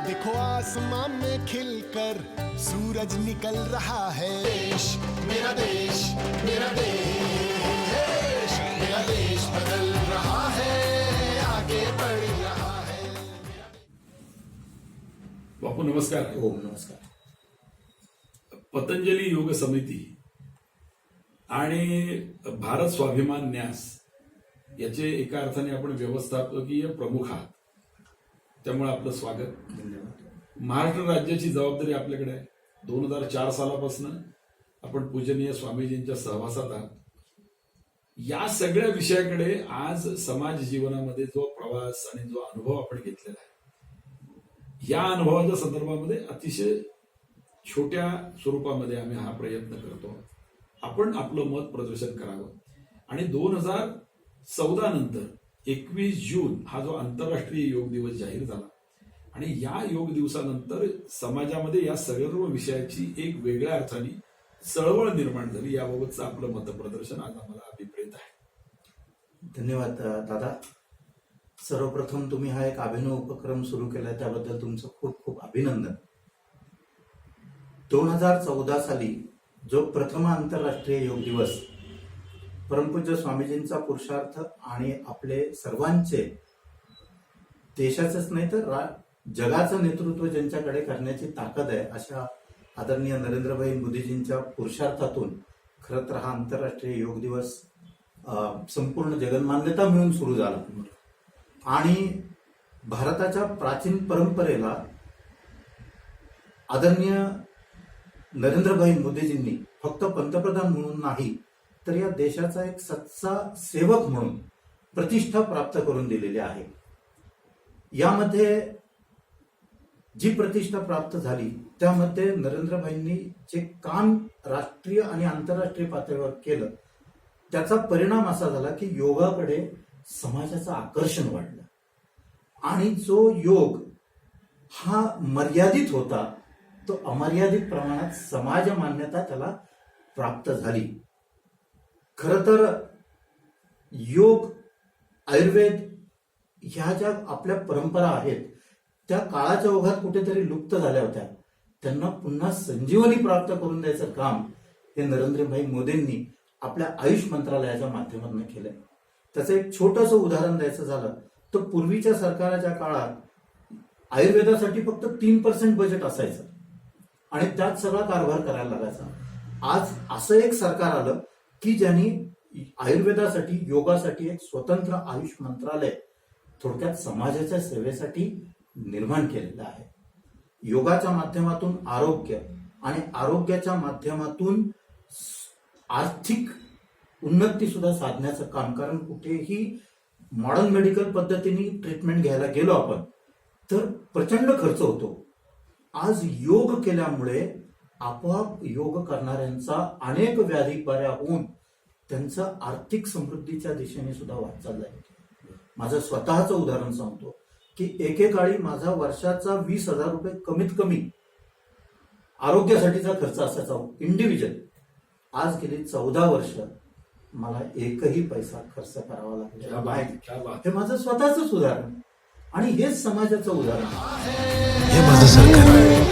देखो आसमां में खिलकर सूरज निकल रहा है। देश मेरा देश, मेरा देश, मेरा देश बदल रहा है, आगे बढ़ रहा है। बापू नमस्कार. हो नमस्कार. पतंजली योग समिती आणि भारत स्वाभिमान न्यास याचे एका अर्थाने आपण व्यवस्थापकीय प्रमुख आहात, त्यामुळे आपलं स्वागत. धन्यवाद. महाराष्ट्र राज्याची जबाबदारी आपल्याकडे आहे. 2004 सालापासून आपण पूजनीय स्वामीजींच्या सहवासात आहात. या सगळ्या विषयाकडे आज समाज जीवनामध्ये जो प्रवास आणि जो अनुभव आपण घेतलेला आहे, या अनुभवाच्या संदर्भामध्ये अतिशय छोट्या स्वरूपामध्ये आम्ही हा प्रयत्न करतो. आपण आपलं मत प्रदर्शन करावं आणि 2014 नंतर 21 जून हा जो आंतरराष्ट्रीय योग दिवस जाहीर झाला आणि या योग दिवसानंतर समाजामध्ये या सर्व विषयाची एक वेगळ्या अर्थाने चळवळ निर्माण झाली. याबाबतचं आपलं मतप्रदर्शन आज आम्हाला अभिप्रेत आहे. धन्यवाद दादा. सर्वप्रथम तुम्ही हा एक अभिनव उपक्रम सुरू केला त्याबद्दल तुमचं खूप खूप अभिनंदन. 2014 साली जो प्रथम आंतरराष्ट्रीय योग दिवस परमपूज्य स्वामीजींचा पुरुषार्थ आणि आपले सर्वांचे देशाचंच नाही तर जगाचं नेतृत्व ज्यांच्याकडे करण्याची ताकद आहे अशा आदरणीय नरेंद्रभाई मोदीजींच्या पुरुषार्थातून खरं तर हा आंतरराष्ट्रीय योग दिवस संपूर्ण जगन्मान्यता मिळून सुरू झाला आणि भारताच्या प्राचीन परंपरेला आदरणीय नरेंद्रभाई मोदीजींनी फक्त पंतप्रधान म्हणून नाही तर या देशाचा एक सच्चा सेवक म्हणून प्रतिष्ठा प्राप्त करून दिलेली आहे. यामध्ये जी प्रतिष्ठा प्राप्त झाली त्यामध्ये नरेंद्रभाईंनी जे काम राष्ट्रीय आणि आंतरराष्ट्रीय पातळीवर केलं त्याचा परिणाम असा झाला की योगाकडे समाजाचं आकर्षण वाढलं आणि जो योग हा मर्यादित होता तो अमर्यादित प्रमाणात समाज मान्यता त्याला प्राप्त झाली. खरं तर योग, आयुर्वेद ह्या ज्या आपल्या परंपरा आहेत त्या काळाच्या ओघात कुठेतरी लुप्त झाल्या होत्या. त्यांना पुन्हा संजीवनी प्राप्त करून द्यायचं काम हे नरेंद्रभाई मोदींनी आपल्या आयुष मंत्रालयाच्या माध्यमातून केलंय. त्याचं एक छोटंसं उदाहरण द्यायचं झालं तर पूर्वीच्या सरकाराच्या काळात आयुर्वेदासाठी फक्त 3% बजेट असायचं आणि त्यात सगळा कारभार करायला लागायचा. आज असं एक सरकार आलं की ज्यांनी आयुर्वेदासाठी, योगासाठी एक स्वतंत्र आयुष मंत्रालय थोडक्यात समाजाच्या सेवेसाठी निर्माण केलेलं आहे. योगाच्या माध्यमातून आरोग्य आणि आरोग्याच्या माध्यमातून आर्थिक उन्नती सुद्धा साधण्याचं काम. कारण कुठेही मॉडर्न मेडिकल पद्धतीने ट्रीटमेंट घ्यायला गेलो आपण तर प्रचंड खर्च होतो. आज योग केल्यामुळे आपोआप योग करणाऱ्यांचा अनेक व्याधी बऱ्या होऊन त्यांचं आर्थिक समृद्धीच्या दिशेने सुद्धा वाटचाल झाली. माझं स्वतःचं उदाहरण सांगतो की एकेकाळी माझा वर्षाचा 20,000 रुपये कमीत कमी आरोग्यासाठीचा खर्च असायचा इंडिव्हिज्युअल. आज गेली 14 वर्ष मला एकही पैसा खर्च करावा लागला नाही. हे माझं स्वतःच उदाहरण आणि हेच समाजाचं उदाहरण. हे माझं सरकार